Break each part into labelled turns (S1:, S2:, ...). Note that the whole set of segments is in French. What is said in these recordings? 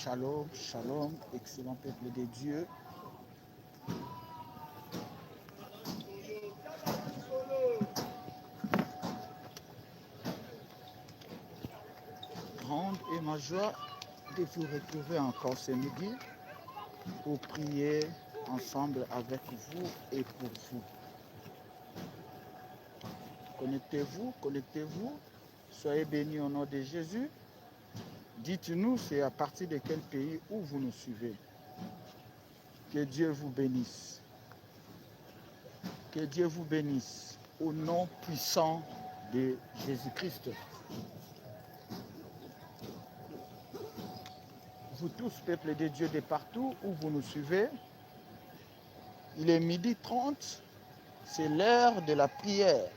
S1: Shalom, shalom, excellent peuple de Dieu. Grande est ma joie de vous retrouver encore ce midi pour prier ensemble avec vous et pour vous. Connectez-vous, soyez bénis au nom de Jésus. Dites-nous, c'est à partir de quel pays où vous nous suivez. Que Dieu vous bénisse. Que Dieu vous bénisse au nom puissant de Jésus-Christ. Vous tous, peuple de Dieu de partout où vous nous suivez, il est 12h30, c'est l'heure de la prière.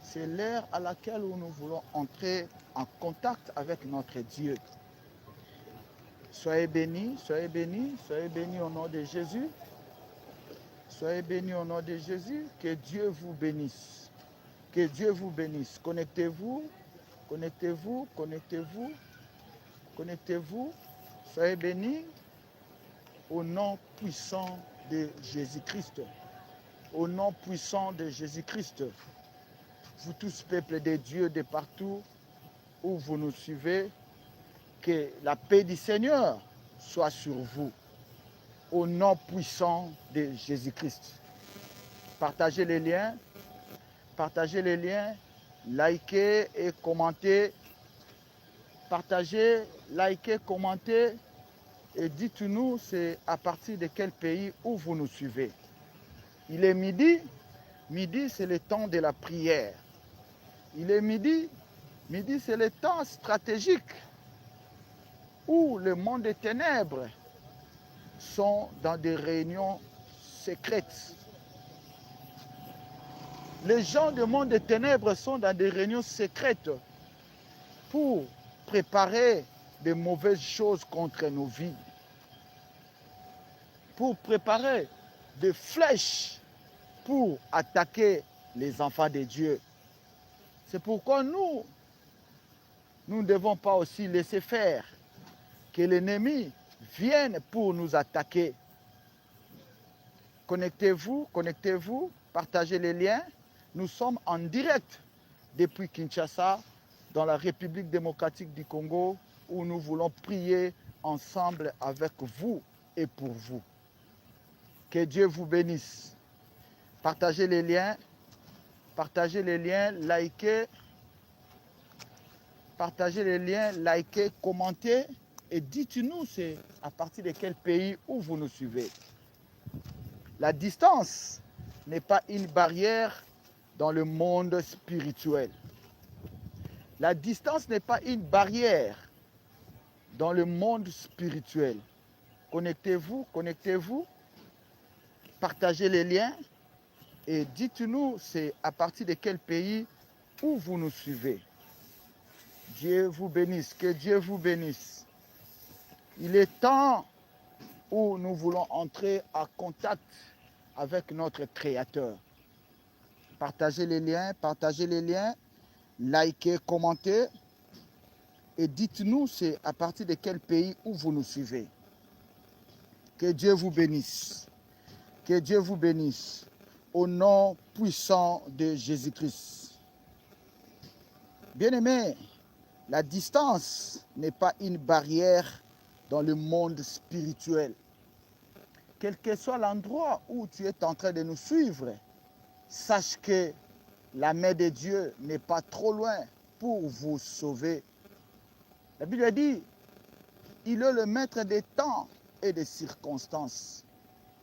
S1: C'est l'heure à laquelle nous voulons entrer en contact avec notre Dieu. Soyez bénis, soyez bénis, soyez bénis au nom de Jésus. Soyez bénis au nom de Jésus. Que Dieu vous bénisse. Que Dieu vous bénisse. Connectez-vous, connectez-vous, connectez-vous, connectez-vous. Soyez bénis au nom puissant de Jésus-Christ. Au nom puissant de Jésus-Christ. Vous tous, peuple de Dieu de partout où vous nous suivez, que la paix du Seigneur soit sur vous. Au nom puissant de Jésus-Christ. Partagez les liens, likez et commentez. Partagez, likez, commentez et dites-nous c'est à partir de quel pays où vous nous suivez. Il est midi, midi c'est le temps de la prière. Il est midi, midi c'est le temps stratégique où le monde des ténèbres sont dans des réunions secrètes. Les gens du monde des ténèbres sont dans des réunions secrètes pour préparer de mauvaises choses contre nos vies. Pour préparer des flèches pour attaquer les enfants de Dieu. C'est pourquoi nous ne devons pas aussi laisser faire que l'ennemi vienne pour nous attaquer. Connectez-vous, connectez-vous, partagez les liens. Nous sommes en direct depuis Kinshasa, dans la République démocratique du Congo, où nous voulons prier ensemble avec vous et pour vous. Que Dieu vous bénisse. Partagez les liens, likez, partagez les liens, likez, commentez et dites-nous c'est à partir de quel pays où vous nous suivez. La distance n'est pas une barrière dans le monde spirituel. La distance n'est pas une barrière dans le monde spirituel. Connectez-vous, connectez-vous, partagez les liens et dites-nous c'est à partir de quel pays où vous nous suivez. Dieu vous bénisse, que Dieu vous bénisse. Il est temps où nous voulons entrer en contact avec notre Créateur. Partagez les liens, likez, commentez et dites-nous c'est à partir de quel pays où vous nous suivez. Que Dieu vous bénisse. Que Dieu vous bénisse. Au nom puissant de Jésus-Christ. Bien-aimés, la distance n'est pas une barrière dans le monde spirituel. Quel que soit l'endroit où tu es en train de nous suivre, sache que la main de Dieu n'est pas trop loin pour vous sauver. La Bible dit, il est le maître des temps et des circonstances.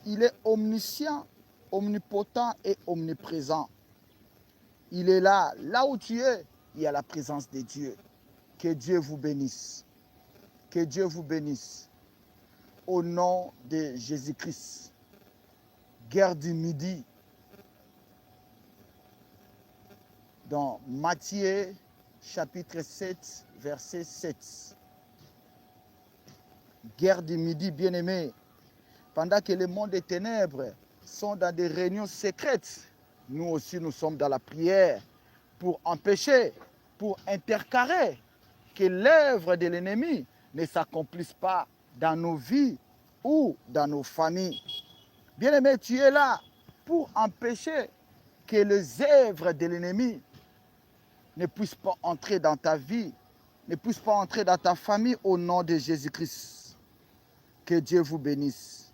S1: Il est omniscient, omnipotent et omniprésent. Il est là où tu es, il y a la présence de Dieu. Que Dieu vous bénisse. Que Dieu vous bénisse. Au nom de Jésus-Christ. Guerre du midi. Dans Matthieu chapitre 7, verset 7. Guerre du midi, bien-aimés. Pendant que le monde des ténèbres sont dans des réunions secrètes, nous aussi nous sommes dans la prière pour empêcher, pour intercarrer que l'œuvre de l'ennemi ne s'accomplisse pas dans nos vies ou dans nos familles. Bien-aimé, tu es là pour empêcher que les œuvres de l'ennemi ne puissent pas entrer dans ta vie, ne puissent pas entrer dans ta famille au nom de Jésus-Christ. Que Dieu vous bénisse.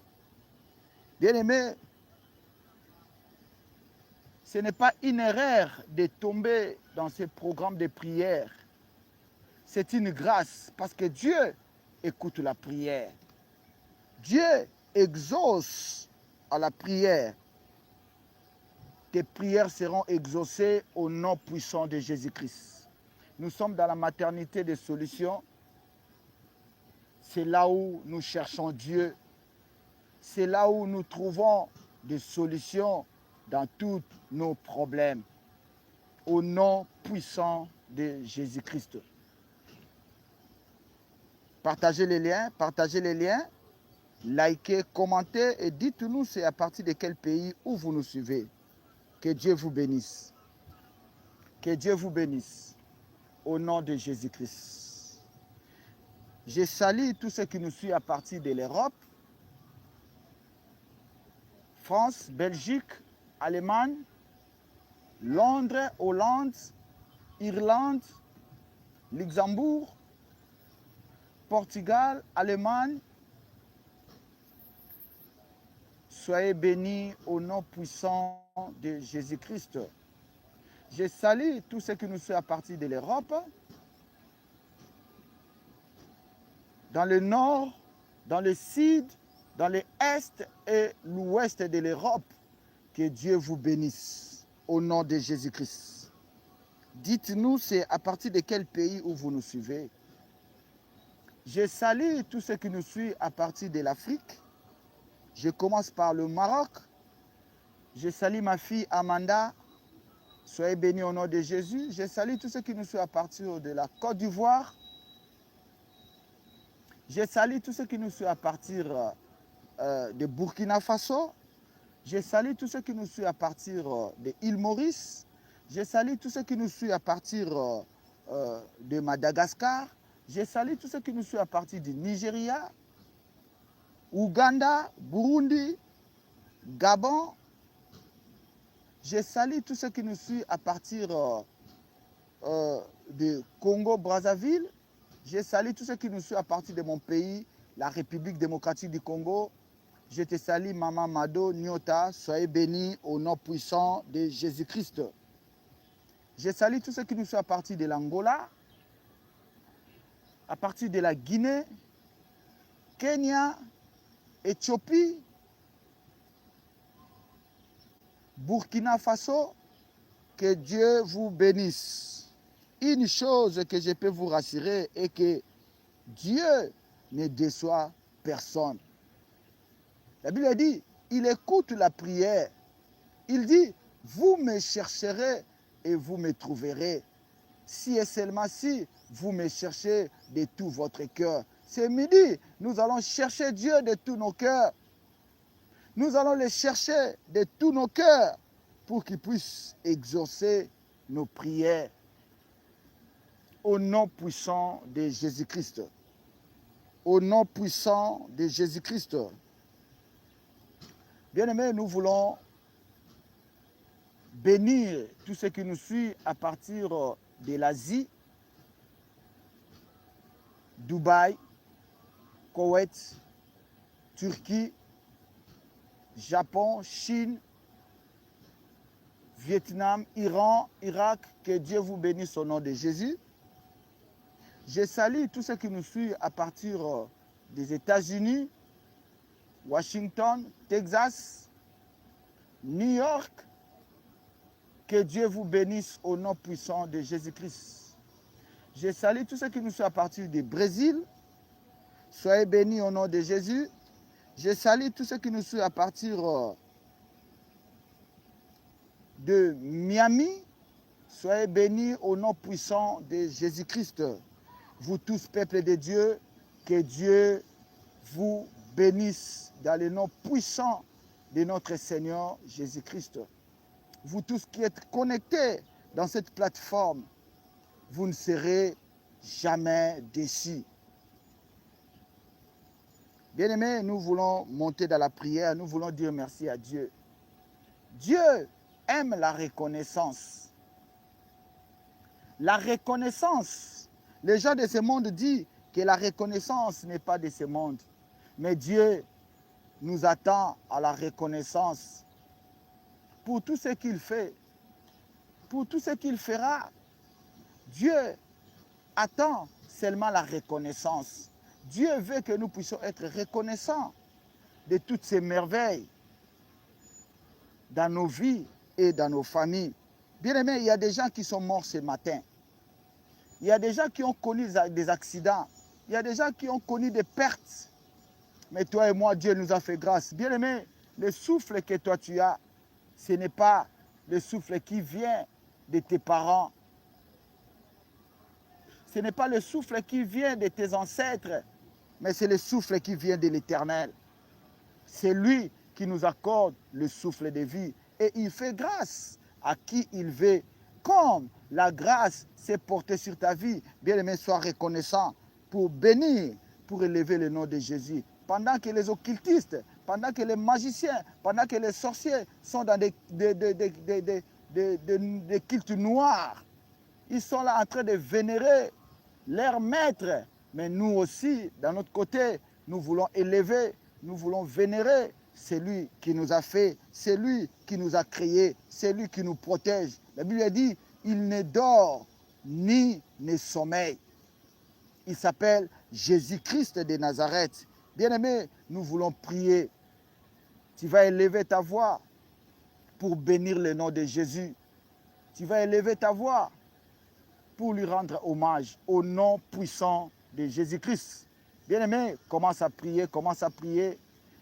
S1: Bien-aimé, ce n'est pas une erreur de tomber dans ce programme de prière. C'est une grâce parce que Dieu écoute la prière. Dieu exauce à la prière. Tes prières seront exaucées au nom puissant de Jésus-Christ. Nous sommes dans la maternité des solutions. C'est là où nous cherchons Dieu. C'est là où nous trouvons des solutions dans tous nos problèmes. Au nom puissant de Jésus-Christ. Partagez les liens, likez, commentez et dites-nous c'est à partir de quel pays où vous nous suivez. Que Dieu vous bénisse. Que Dieu vous bénisse. Au nom de Jésus-Christ. Je salue tous ceux qui nous suivent à partir de l'Europe, France, Belgique, Allemagne, Londres, Hollande, Irlande, Luxembourg, Portugal, Allemagne. Soyez bénis au nom puissant de Jésus-Christ. Je salue tous ceux qui nous suivent à partir de l'Europe, dans le nord, dans le sud, dans l'est et l'ouest de l'Europe. Que Dieu vous bénisse au nom de Jésus-Christ. Dites-nous c'est à partir de quel pays où vous nous suivez. Je salue tous ceux qui nous suivent à partir de l'Afrique. Je commence par le Maroc. Je salue ma fille Amanda. Soyez bénis au nom de Jésus. Je salue tous ceux qui nous suivent à partir de la Côte d'Ivoire. Je salue tous ceux qui nous suivent à partir de Burkina Faso. Je salue tous ceux qui nous suivent à partir de l'île Maurice. Je salue tous ceux qui nous suivent à partir de Madagascar. Je salue tous ceux qui nous suivent à partir du Nigeria, Ouganda, Burundi, Gabon. Je salue tous ceux qui nous suivent à partir de Congo-Brazzaville. Je salue tous ceux qui nous suivent à partir de mon pays, la République démocratique du Congo. Je te salue, Maman Mado Nyota. Soyez bénis au nom puissant de Jésus-Christ. Je salue tous ceux qui nous suivent à partir de l'Angola, à partir de la Guinée, Kenya, Éthiopie, Burkina Faso. Que Dieu vous bénisse. Une chose que je peux vous rassurer est que Dieu ne déçoit personne. La Bible dit, il écoute la prière. Il dit, vous me chercherez et vous me trouverez. Si et seulement si vous me cherchez de tout votre cœur. Ce midi, nous allons chercher Dieu de tous nos cœurs. Nous allons le chercher de tous nos cœurs pour qu'il puisse exaucer nos prières. Au nom puissant de Jésus-Christ. Au nom puissant de Jésus-Christ. Bien-aimés, nous voulons bénir tous ceux qui nous suivent à partir de l'Asie, Dubaï, Koweït, Turquie, Japon, Chine, Vietnam, Iran, Irak. Que Dieu vous bénisse au nom de Jésus. Je salue tous ceux qui nous suivent à partir des États-Unis, Washington, Texas, New York. Que Dieu vous bénisse au nom puissant de Jésus-Christ. Je salue tous ceux qui nous suivent à partir du Brésil. Soyez bénis au nom de Jésus. Je salue tous ceux qui nous suivent à partir de Miami. Soyez bénis au nom puissant de Jésus-Christ. Vous tous, peuple de Dieu, que Dieu vous bénisse dans le nom puissant de notre Seigneur Jésus-Christ. Vous tous qui êtes connectés dans cette plateforme, vous ne serez jamais déçus. Bien-aimés, nous voulons monter dans la prière, nous voulons dire merci à Dieu. Dieu aime la reconnaissance. La reconnaissance, les gens de ce monde disent que la reconnaissance n'est pas de ce monde. Mais Dieu nous attend à la reconnaissance pour tout ce qu'il fait, pour tout ce qu'il fera. Dieu attend seulement la reconnaissance. Dieu veut que nous puissions être reconnaissants de toutes ces merveilles dans nos vies et dans nos familles. Bien-aimés, il y a des gens qui sont morts ce matin. Il y a des gens qui ont connu des accidents. Il y a des gens qui ont connu des pertes. Mais toi et moi, Dieu nous a fait grâce. Bien-aimé, le souffle que toi tu as, ce n'est pas le souffle qui vient de tes parents. Ce n'est pas le souffle qui vient de tes ancêtres, mais c'est le souffle qui vient de l'Éternel. C'est lui qui nous accorde le souffle de vie. Et il fait grâce à qui il veut. Comme la grâce s'est portée sur ta vie, bien-aimé, sois reconnaissant pour bénir, pour élever le nom de Jésus. Pendant que les occultistes, pendant que les magiciens, pendant que les sorciers sont dans des cultes noirs, ils sont là en train de vénérer leur maître. Mais nous aussi, d'un autre côté, nous voulons élever, nous voulons vénérer celui qui nous a fait, c'est lui qui nous a créés, c'est lui qui nous protège. La Bible a dit, il ne dort ni ne sommeille. Il s'appelle Jésus-Christ de Nazareth. Bien-aimé, nous voulons prier. Tu vas élever ta voix pour bénir le nom de Jésus. Tu vas élever ta voix pour lui rendre hommage au nom puissant de Jésus-Christ. Bien-aimé, commence à prier, commence à prier.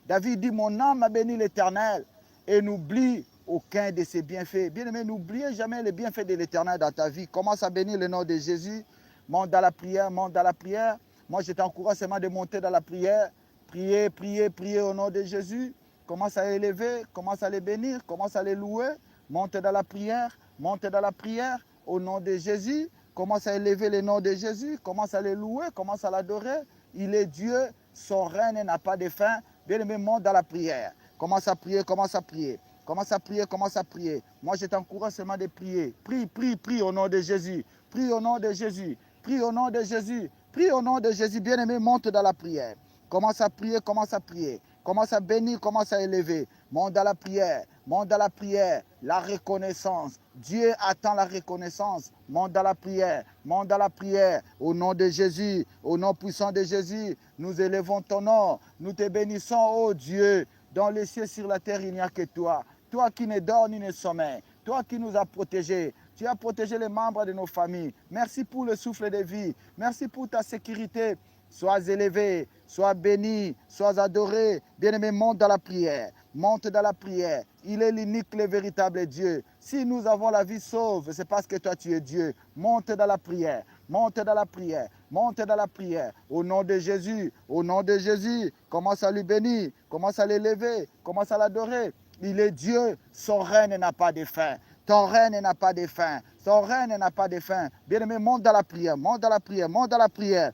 S1: David dit, mon âme a béni l'Éternel et n'oublie aucun de ses bienfaits. Bien-aimé, n'oubliez jamais les bienfaits de l'Éternel dans ta vie. Commence à bénir le nom de Jésus. Monte dans la prière, monte dans la prière. Moi, je t'encourage seulement de monter dans la prière. Priez, priez, priez au nom de Jésus. Commence à élever, commence à les bénir, commence à les louer. Monte dans la prière, monte dans la prière au nom de Jésus. Commence à élever le nom de Jésus, commence à les louer, commence à l'adorer. Il est Dieu, son règne n'a pas de fin. Bien-aimé, monte dans la prière. Commence à prier, commence à prier. Commence à prier, commence à prier. Moi, je t'encourage seulement de prier. Prie, prie, prie au nom de Jésus. Prie au nom de Jésus. Prie au nom de Jésus. Prie au nom de Jésus. Bien-aimé, monte dans la prière. Commence à prier, commence à prier. Commence à bénir, commence à élever. Monte dans la prière. Monte dans la prière. La reconnaissance. Dieu attend la reconnaissance. Monte dans la prière. Monte dans la prière. Au nom de Jésus. Au nom puissant de Jésus. Nous élevons ton nom. Nous te bénissons, ô Dieu. Dans les cieux, sur la terre, il n'y a que toi. Toi qui ne dors ni ne sommeille. Toi qui nous as protégés. Tu as protégé les membres de nos familles. Merci pour le souffle de vie. Merci pour ta sécurité. Sois élevé, sois béni, sois adoré. Bien-aimé, monte dans la prière. Monte dans la prière. Il est l'unique, le véritable Dieu. Si nous avons la vie sauve, c'est parce que toi tu es Dieu. Monte dans la prière. Monte dans la prière. Monte dans la prière. Au nom de Jésus. Au nom de Jésus. Commence à lui bénir. Commence à l'élever. Commence à l'adorer. Il est Dieu. Son règne n'a pas de fin. Ton règne n'a pas de fin. Son règne n'a pas de fin. Bien-aimé, monte dans la prière. Monte dans la prière. Monte dans la prière.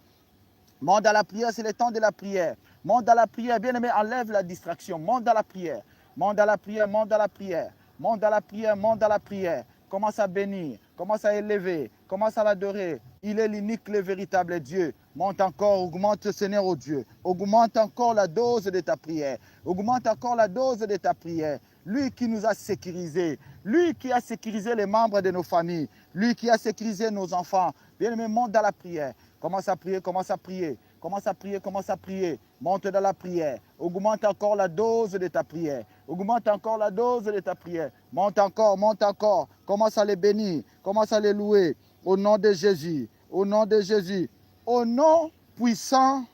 S1: Monte dans la prière, c'est le temps de la prière. Monte dans la prière, bien-aimé, enlève la distraction. Monte dans la prière. Monte dans la prière, monte dans la prière. Monte dans la prière, monte dans la prière. Commence à bénir, commence à élever, commence à l'adorer. Il est l'unique, le véritable Dieu. Monte encore, augmente, Seigneur, oh Dieu. Augmente encore la dose de ta prière. Augmente encore la dose de ta prière. Lui qui nous a sécurisés. Lui qui a sécurisé les membres de nos familles. Lui qui a sécurisé nos enfants. Bien-aimé, monte dans la prière. Commence à prier, commence à prier. Commence à prier, commence à prier. Monte dans la prière. Augmente encore la dose de ta prière. Augmente encore la dose de ta prière. Monte encore, monte encore. Commence à les bénir. Commence à les louer. Au nom de Jésus. Au nom de Jésus. Au nom puissant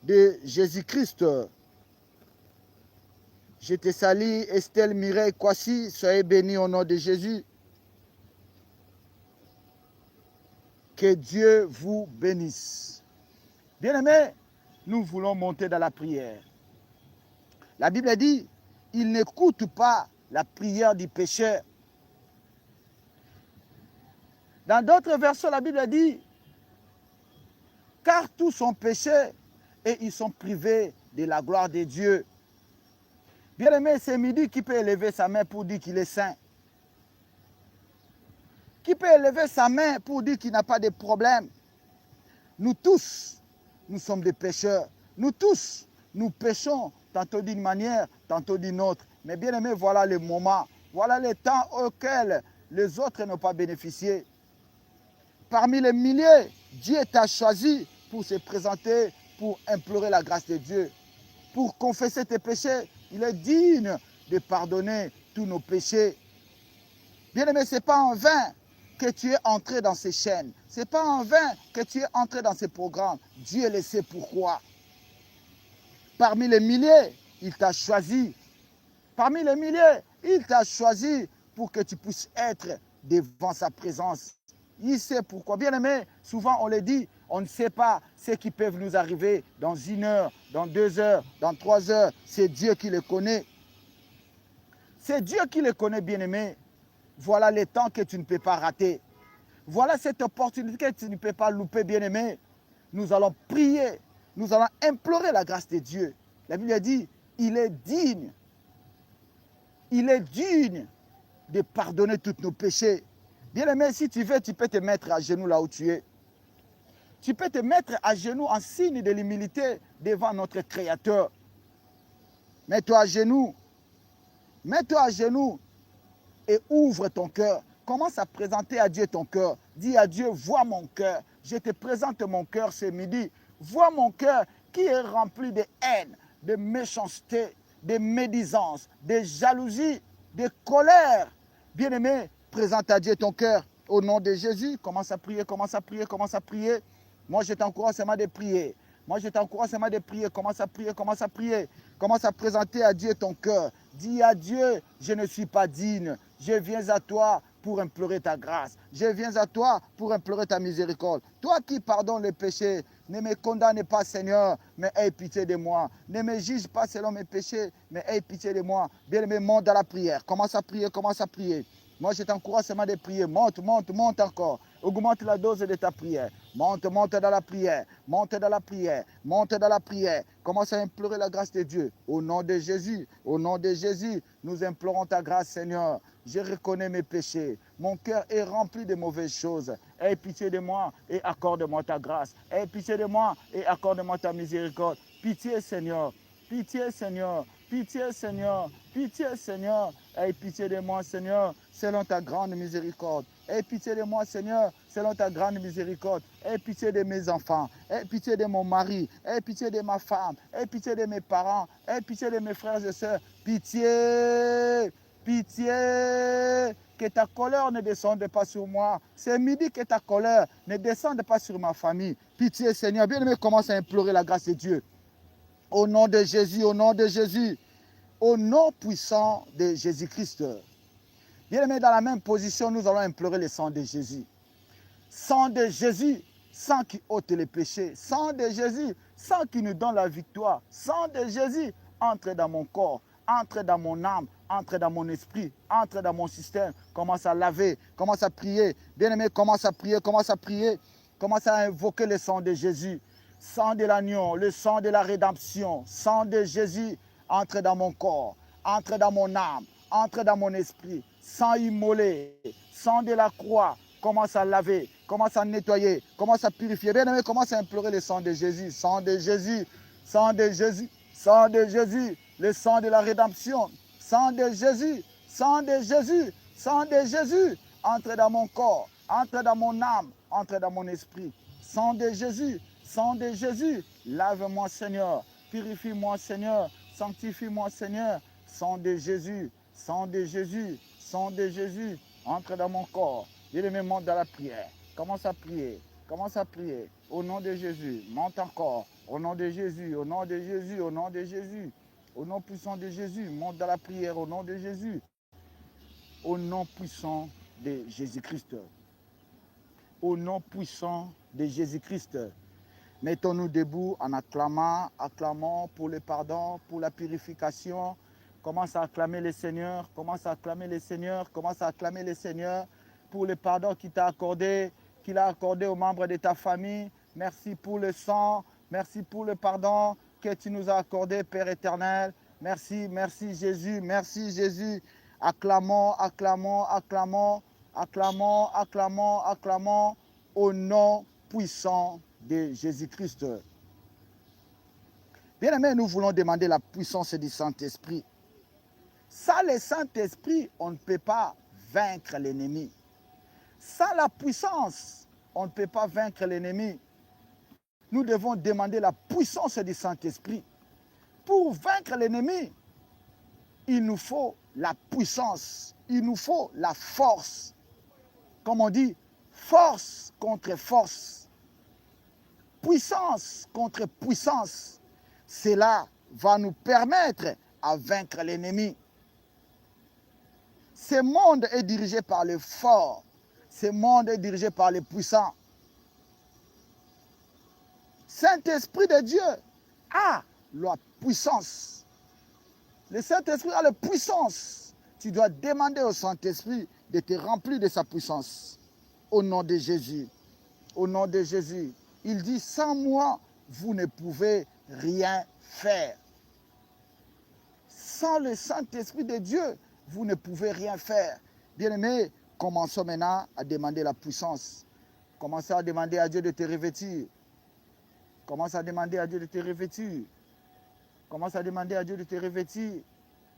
S1: de Jésus-Christ. Je te salue, Estelle Mireille Kwasi. Soyez bénis au nom de Jésus. Que Dieu vous bénisse. Bien-aimés, nous voulons monter dans la prière. La Bible dit, il n'écoute pas la prière du pécheur. Dans d'autres versets, la Bible dit, car tous sont péchés et ils sont privés de la gloire de Dieu. Bien-aimé, c'est midi qui peut élever sa main pour dire qu'il est saint. Qui peut élever sa main pour dire qu'il n'a pas de problème. Nous tous, nous sommes des pécheurs. Nous tous, nous péchons, tantôt d'une manière, tantôt d'une autre. Mais bien aimé, voilà le moment, voilà le temps auquel les autres n'ont pas bénéficié. Parmi les milliers, Dieu t'a choisi pour se présenter, pour implorer la grâce de Dieu, pour confesser tes péchés. Il est digne de pardonner tous nos péchés. Bien aimé, ce n'est pas en vain que tu es entré dans ces chaînes. Ce n'est pas en vain que tu es entré dans ces programmes. Dieu le sait pourquoi. Parmi les milliers, il t'a choisi. Parmi les milliers, il t'a choisi pour que tu puisses être devant sa présence. Il sait pourquoi. Bien aimé, souvent on le dit, on ne sait pas ce qui peut nous arriver dans 1 heure, dans 2 heures, dans 3 heures. C'est Dieu qui le connaît. C'est Dieu qui le connaît, bien aimé. Voilà les temps que tu ne peux pas rater. Voilà cette opportunité que tu ne peux pas louper, bien-aimé. Nous allons prier, nous allons implorer la grâce de Dieu. La Bible dit, il est digne de pardonner tous nos péchés. Bien-aimé, si tu veux, tu peux te mettre à genoux là où tu es. Tu peux te mettre à genoux en signe de l'humilité devant notre Créateur. Mets-toi à genoux. Mets-toi à genoux. Et ouvre ton cœur. Commence à présenter à Dieu ton cœur. Dis à Dieu, vois mon cœur. Je te présente mon cœur ce midi. Vois mon cœur qui est rempli de haine, de méchanceté, de médisance, de jalousie, de colère. Bien-aimé, présente à Dieu ton cœur. Au nom de Jésus, commence à prier, commence à prier, commence à prier. Moi, je t'encourage seulement de prier. Moi, je t'encourage seulement de prier. Commence à prier, commence à prier. Commence à présenter à Dieu ton cœur. Dis à Dieu, je ne suis pas digne. Je viens à toi pour implorer ta grâce. Je viens à toi pour implorer ta miséricorde. Toi qui pardonnes les péchés, ne me condamne pas, Seigneur, mais aie pitié de moi. Ne me juge pas selon mes péchés, mais aie pitié de moi. Bien-aimé, monte dans la prière. Commence à prier, commence à prier. Moi, je t'encourage seulement de prier. Monte, monte, monte encore. Augmente la dose de ta prière. Monte, monte dans la prière. Monte dans la prière. Monte dans la prière. Commence à implorer la grâce de Dieu. Au nom de Jésus, au nom de Jésus, nous implorons ta grâce, Seigneur. Je reconnais mes péchés. Mon cœur est rempli de mauvaises choses. Aie pitié de moi et accorde-moi ta grâce. Aie pitié de moi et accorde-moi ta miséricorde. Pitié, Seigneur. Pitié, Seigneur. Pitié, Seigneur. Pitié, Seigneur. Aie pitié de moi, Seigneur, selon ta grande miséricorde. Aie pitié de moi, Seigneur, selon ta grande miséricorde. Aie pitié de mes enfants. Aie pitié de mon mari. Aie pitié de ma femme. Aie pitié de mes parents. Aie pitié de mes frères et sœurs. Pitié. Pitié. Que ta colère ne descende pas sur moi. C'est midi que ta colère ne descende pas sur ma famille. Pitié, Seigneur. Bien-aimé, commence à implorer la grâce de Dieu. Au nom de Jésus, au nom de Jésus, au nom puissant de Jésus-Christ. Bien-aimés, dans la même position, nous allons implorer le sang de Jésus. Sang de Jésus, sang qui ôte les péchés. Sang de Jésus, sang qui nous donne la victoire. Sang de Jésus, entre dans mon corps, entre dans mon âme, entre dans mon esprit, entre dans mon système. Commence à laver, commence à prier. Bien-aimés, commence à prier, commence à prier. Commence à invoquer le sang de Jésus. Sang de l'agneau, le sang de la rédemption, sang de Jésus, entre dans mon corps, entre dans mon âme, entre dans mon esprit. Sang immolé, sang de la croix, commence à laver, commence à nettoyer, commence à purifier. Bien aimé, commence à implorer le sang de Jésus, sang de Jésus, sang de Jésus, sang de Jésus, le sang de la rédemption, sang de Jésus, sang de Jésus, sang de Jésus, entre dans mon corps, entre dans mon âme, entre dans mon esprit. Sang de Jésus, sang de Jésus, lave-moi Seigneur, purifie-moi Seigneur, sanctifie-moi Seigneur, sang de Jésus, sang de Jésus, sang de Jésus, entre dans mon corps. Bien-aimé, monte dans la prière. Commence à prier, commence à prier. Au nom de Jésus, monte encore. Au nom de Jésus, au nom de Jésus, au nom de Jésus. Au nom puissant de Jésus, monte dans la prière au nom de Jésus. Au nom puissant de Jésus-Christ. Au nom puissant de Jésus-Christ. Mettons-nous debout en acclamant, acclamons pour le pardon, pour la purification. Commence à acclamer le Seigneur, commence à acclamer le Seigneur, commence à acclamer le Seigneur pour le pardon qu'il t'a accordé, qu'il a accordé aux membres de ta famille. Merci pour le sang, merci pour le pardon. que tu nous as accordé, Père éternel. Merci, merci Jésus, merci Jésus. Acclamons, acclamons, acclamons, acclamons, acclamons, acclamons au nom puissant de Jésus-Christ. Bien-aimés, nous voulons demander la puissance du Saint-Esprit. Sans le Saint-Esprit, on ne peut pas vaincre l'ennemi. Sans la puissance, on ne peut pas vaincre l'ennemi. Nous devons demander la puissance du Saint-Esprit. Pour vaincre l'ennemi, il nous faut la puissance, il nous faut la force. Comme on dit, force contre force, puissance contre puissance. Cela va nous permettre à vaincre l'ennemi. Ce monde est dirigé par les forts, ce monde est dirigé par les puissants. Saint-Esprit de Dieu a la puissance. Le Saint-Esprit a la puissance. Tu dois demander au Saint-Esprit de te remplir de sa puissance. Au nom de Jésus. Au nom de Jésus. Il dit, sans moi, vous ne pouvez rien faire. Sans le Saint-Esprit de Dieu, vous ne pouvez rien faire. Bien-aimés, commençons maintenant à demander la puissance. Commencez à demander à Dieu de te revêtir. Commence à demander à Dieu de te revêtir. Commence à demander à Dieu de te revêtir.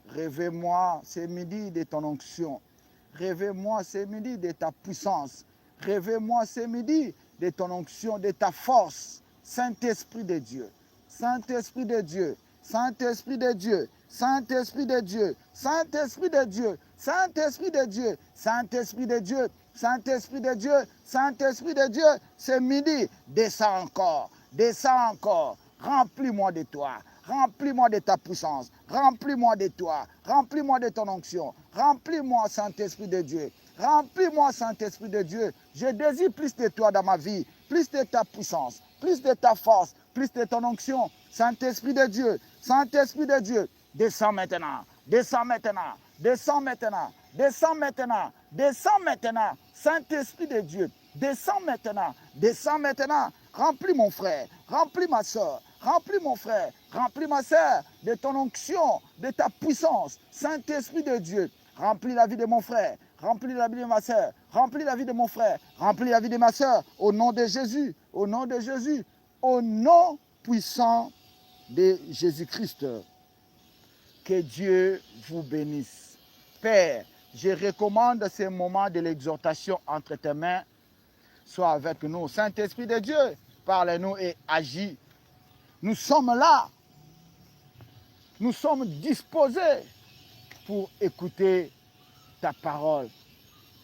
S1: Rêvez-moi ce midi de ton onction. Rêvez-moi ce midi de ta puissance. Rêvez-moi ce midi de ton onction, de ta force. Saint-Esprit de Dieu. Saint-Esprit de Dieu. Saint-Esprit de Dieu. Saint-Esprit de Dieu. Saint-Esprit de Dieu. Saint-Esprit de Dieu. Saint-Esprit de Dieu. Saint-Esprit de Dieu. Saint-Esprit de Dieu. Ce midi, descends encore. Descends encore, remplis-moi de toi, remplis-moi de ta puissance, remplis-moi de toi, remplis-moi de ton onction, remplis-moi, Saint-Esprit de Dieu, remplis-moi, Saint-Esprit de Dieu. Je désire plus de toi dans ma vie, plus de ta puissance, plus de ta force, plus de ton onction. Saint-Esprit de Dieu, Saint-Esprit de Dieu, descends maintenant, descends maintenant, descends maintenant, descends maintenant, descends maintenant, Saint-Esprit de Dieu, descends maintenant, descends maintenant. Remplis mon frère, remplis ma soeur, remplis mon frère, remplis ma soeur de ton onction, de ta puissance. Saint-Esprit de Dieu, remplis la vie de mon frère, remplis la vie de ma soeur, remplis la vie de mon frère, remplis la vie de ma soeur, au nom de Jésus, au nom de Jésus, au nom puissant de Jésus-Christ. Que Dieu vous bénisse. Père, je recommande ce moment de l'exhortation entre tes mains. Sois avec nous. Saint-Esprit de Dieu, parle-nous et agis. Nous sommes là. Nous sommes disposés pour écouter ta parole.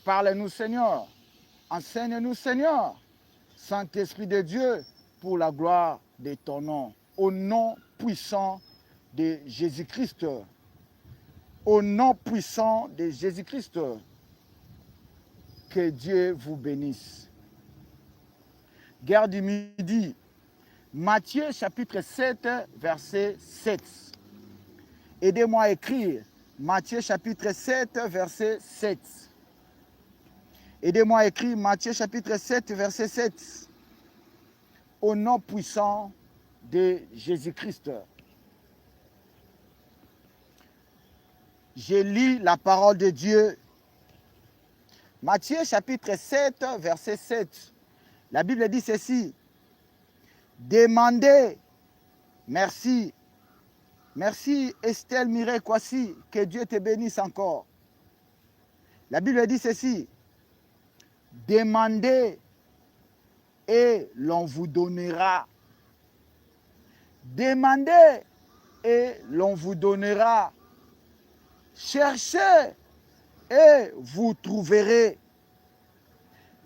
S1: Parle-nous, Seigneur. Enseigne-nous, Seigneur. Saint-Esprit de Dieu, pour la gloire de ton nom. Au nom puissant de Jésus-Christ. Au nom puissant de Jésus-Christ. Que Dieu vous bénisse. Guerre du midi, Matthieu chapitre 7, verset 7. Aidez-moi à écrire. Matthieu chapitre 7, verset 7. Aidez-moi à écrire Matthieu chapitre 7, verset 7. Au nom puissant de Jésus-Christ. Je lis la parole de Dieu. Matthieu chapitre 7, verset 7. La Bible dit ceci. Demandez. Merci. Merci Estelle Mireille Kwasi. Que Dieu te bénisse encore. La Bible dit ceci. Demandez et l'on vous donnera. Demandez et l'on vous donnera. Cherchez et vous trouverez.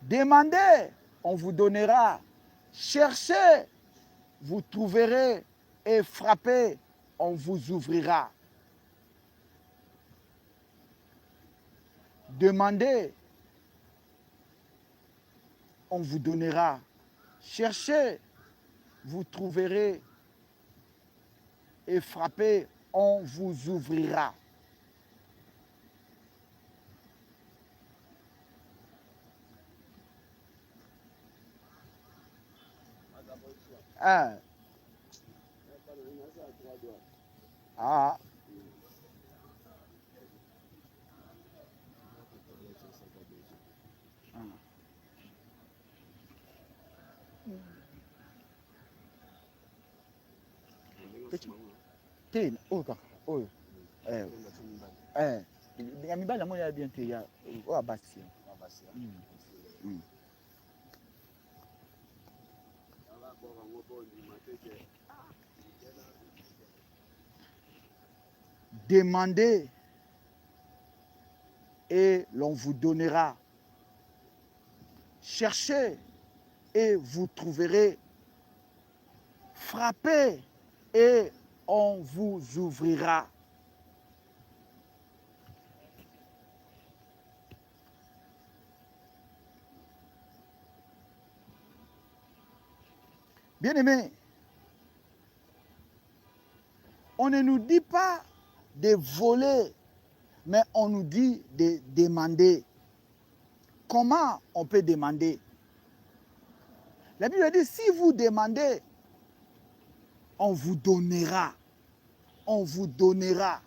S1: Demandez, on vous donnera. Cherchez, vous trouverez. Et frappez, on vous ouvrira. Demandez, on vous donnera. Cherchez, vous trouverez. Et frappez, on vous ouvrira. Ah. Te, oh kaka, oh. Ya mibali yango ya bien te ya oyo abasi. Demandez et l'on vous donnera. Cherchez et vous trouverez. Frappez et on vous ouvrira. Bien-aimés, on ne nous dit pas de voler, mais on nous dit de demander. Comment on peut demander? La Bible dit, si vous demandez, on vous donnera. On vous donnera.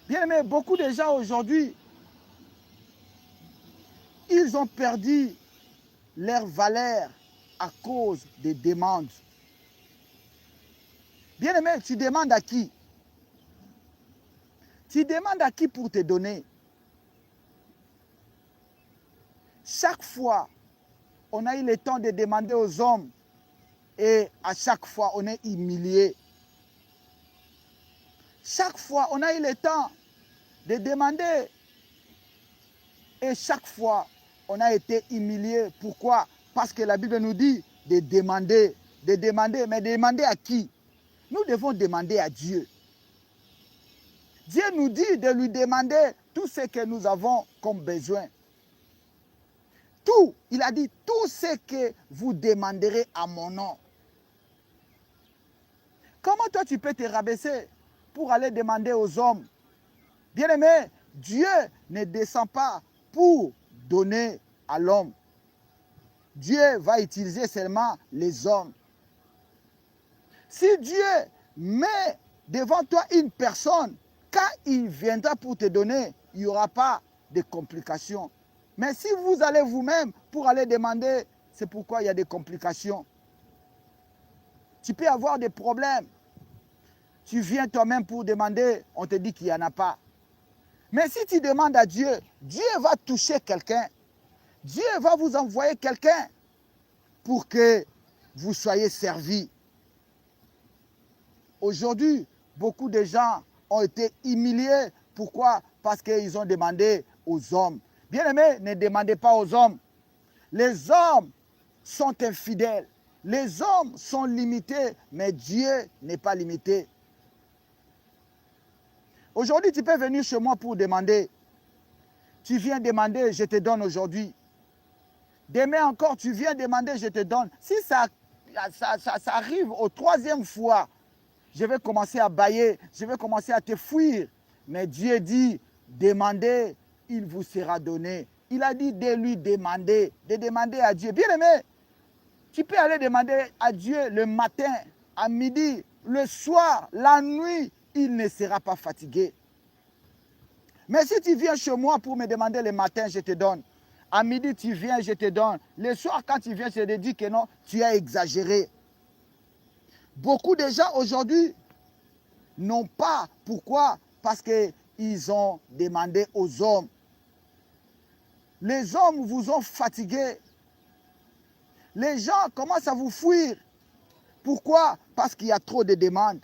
S1: Bien-aimés, beaucoup de gens aujourd'hui, ils ont perdu leur valeur à cause des demandes. Bien-aimé, tu demandes à qui? Tu demandes à qui pour te donner? Chaque fois, on a eu le temps de demander aux hommes et à chaque fois, on est humilié. Chaque fois, on a eu le temps de demander et chaque fois, on a été humilié. Pourquoi? Parce que la Bible nous dit de demander, mais demander à qui? Nous devons demander à Dieu. Dieu nous dit de lui demander tout ce que nous avons comme besoin. Tout, il a dit, tout ce que vous demanderez à mon nom. Comment toi tu peux te rabaisser pour aller demander aux hommes? Bien-aimé, Dieu ne descend pas pour donner à l'homme. Dieu va utiliser seulement les hommes. Si Dieu met devant toi une personne, quand il viendra pour te donner, il n'y aura pas de complications. Mais si vous allez vous-même pour aller demander, c'est pourquoi il y a des complications. Tu peux avoir des problèmes. Tu viens toi-même pour demander, on te dit qu'il n'y en a pas. Mais si tu demandes à Dieu, Dieu va toucher quelqu'un. Dieu va vous envoyer quelqu'un pour que vous soyez servis. Aujourd'hui, beaucoup de gens ont été humiliés. Pourquoi? Parce qu'ils ont demandé aux hommes. Bien-aimés, ne demandez pas aux hommes. Les hommes sont infidèles. Les hommes sont limités, mais Dieu n'est pas limité. Aujourd'hui, tu peux venir chez moi pour demander. Tu viens demander, je te donne aujourd'hui. Demain encore, tu viens demander, je te donne. Si ça arrive au troisième fois, je vais commencer à bâiller, je vais commencer à te fuir. Mais Dieu dit, demandez, il vous sera donné. Il a dit de lui demander, de demander à Dieu. Bien-aimé, tu peux aller demander à Dieu le matin, à midi, le soir, la nuit, il ne sera pas fatigué. Mais si tu viens chez moi pour me demander le matin, je te donne. À midi, tu viens, je te donne. Le soir, quand tu viens, je te dis que non, tu as exagéré. Beaucoup de gens aujourd'hui n'ont pas. Pourquoi? Parce qu'ils ont demandé aux hommes. Les hommes vous ont fatigué. Les gens commencent à vous fuir. Pourquoi? Parce qu'il y a trop de demandes.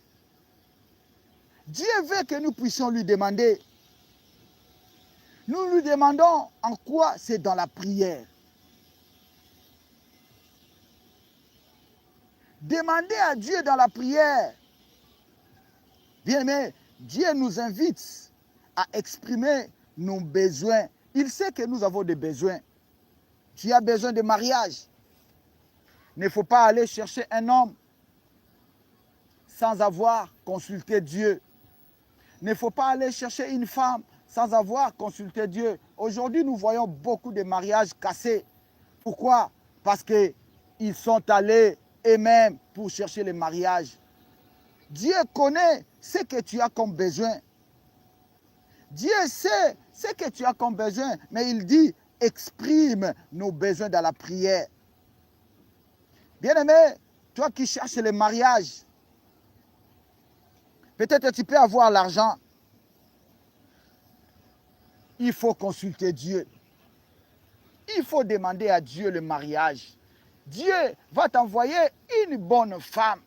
S1: Dieu veut que nous puissions lui demander. Nous lui demandons en quoi? C'est dans la prière. Demandez à Dieu dans la prière. Bien-aimé, Dieu nous invite à exprimer nos besoins. Il sait que nous avons des besoins. Tu as besoin de mariage. Il ne faut pas aller chercher un homme sans avoir consulté Dieu. Il ne faut pas aller chercher une femme sans avoir consulté Dieu. Aujourd'hui, nous voyons beaucoup de mariages cassés. Pourquoi? Parce qu'ils sont allés eux-mêmes pour chercher le mariage. Dieu connaît ce que tu as comme besoin. Dieu sait ce que tu as comme besoin, mais il dit, exprime nos besoins dans la prière. Bien-aimé, toi qui cherches le mariage, peut-être tu peux avoir l'argent. Il faut consulter Dieu. Il faut demander à Dieu le mariage. Dieu va t'envoyer une bonne femme.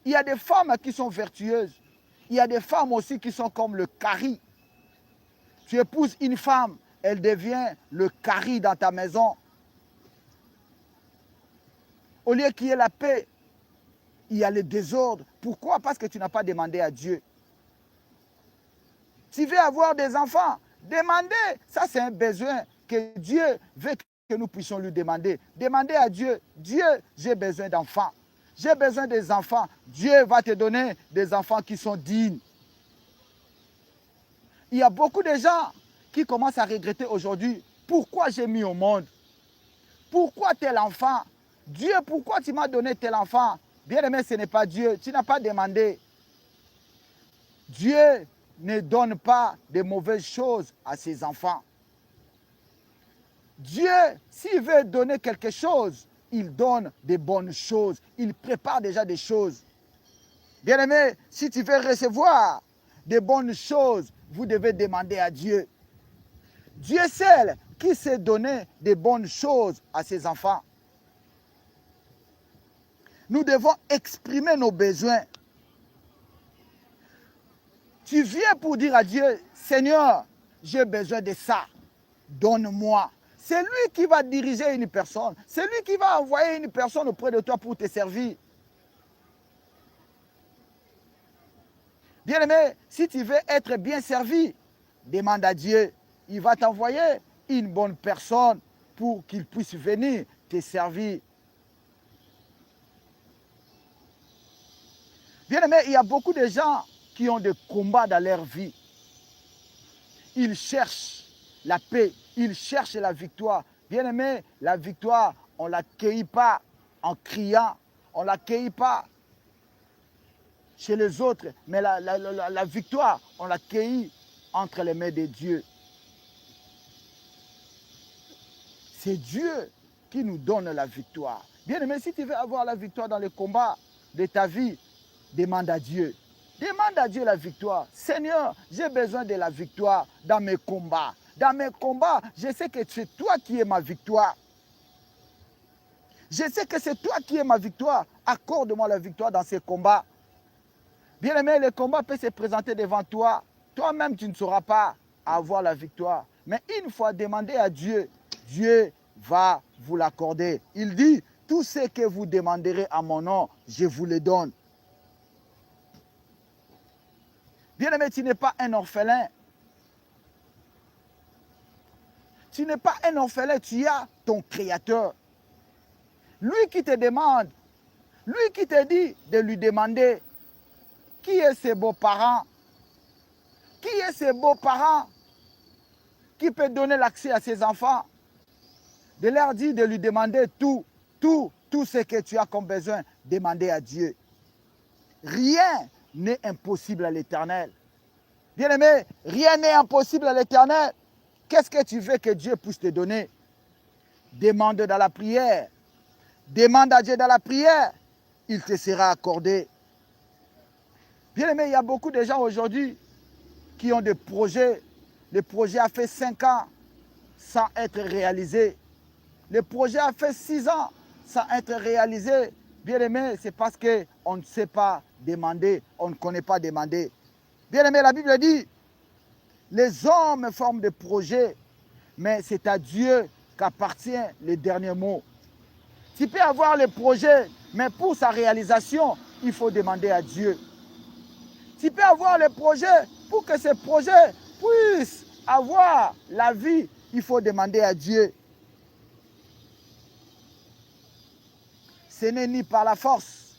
S1: Il y a des femmes qui sont vertueuses. Il y a des femmes aussi qui sont comme le carri. Tu épouses une femme, elle devient le carri dans ta maison. Au lieu qu'il y ait la paix, il y a le désordre. Pourquoi? Parce que tu n'as pas demandé à Dieu. Tu veux avoir des enfants, demandez. Ça, c'est un besoin que Dieu veut que nous puissions lui demander. Demandez à Dieu, Dieu, j'ai besoin d'enfants. J'ai besoin des enfants. Dieu va te donner des enfants qui sont dignes. Il y a beaucoup de gens qui commencent à regretter aujourd'hui. Pourquoi j'ai mis au monde? Pourquoi tel enfant? Dieu, pourquoi tu m'as donné tel enfant? Bien-aimé, ce n'est pas Dieu. Tu n'as pas demandé. Dieu ne donne pas de mauvaises choses à ses enfants. Dieu, s'il veut donner quelque chose, il donne des bonnes choses. Il prépare déjà des choses. Bien-aimé, si tu veux recevoir des bonnes choses, vous devez demander à Dieu. Dieu seul qui sait donner des bonnes choses à ses enfants. Nous devons exprimer nos besoins. Tu viens pour dire à Dieu, Seigneur, j'ai besoin de ça. Donne-moi. C'est lui qui va diriger une personne. C'est lui qui va envoyer une personne auprès de toi pour te servir. Bien-aimé, si tu veux être bien servi, demande à Dieu. Il va t'envoyer une bonne personne pour qu'il puisse venir te servir. Bien-aimé, il y a beaucoup de gens qui ont des combats dans leur vie. Ils cherchent la paix, ils cherchent la victoire. Bien-aimé, la victoire, on ne l'accueille pas en criant, on ne l'accueille pas chez les autres, mais la victoire, on l'accueille entre les mains de Dieu. C'est Dieu qui nous donne la victoire. Bien-aimé, si tu veux avoir la victoire dans les combats de ta vie, demande à Dieu. Demande à Dieu la victoire. Seigneur, j'ai besoin de la victoire dans mes combats. Dans mes combats, je sais que c'est toi qui es ma victoire. Je sais que c'est toi qui es ma victoire. Accorde-moi la victoire dans ces combats. Bien-aimé, le combat peut se présenter devant toi. Toi-même, tu ne sauras pas avoir la victoire. Mais une fois demandé à Dieu, Dieu va vous l'accorder. Il dit, tout ce que vous demanderez à mon nom, je vous le donne. Bien-aimé, tu n'es pas un orphelin. Tu n'es pas un orphelin, tu as ton Créateur. Lui qui te demande, lui qui te dit de lui demander qui est ses beaux-parents. Qui est ses beaux-parents qui peut donner l'accès à ses enfants? De leur dire de lui demander tout ce que tu as comme besoin, demander à Dieu. Rien n'est impossible à l'Éternel. Bien-aimé, rien n'est impossible à l'Éternel. Qu'est-ce que tu veux que Dieu puisse te donner? Demande dans la prière. Demande à Dieu dans la prière. Il te sera accordé. Bien-aimé, il y a beaucoup de gens aujourd'hui qui ont des projets. Le projet a fait 5 ans sans être réalisé. Le projet a fait 6 ans sans être réalisé. Bien-aimé, c'est parce qu'on ne sait pas demander, on ne connaît pas demander. Bien-aimé, la Bible dit, les hommes forment des projets, mais c'est à Dieu qu'appartient le dernier mot. Tu peux avoir le projet, mais pour sa réalisation, il faut demander à Dieu. Tu peux avoir le projet, pour que ce projet puisse avoir la vie, il faut demander à Dieu. Ce n'est ni par la force,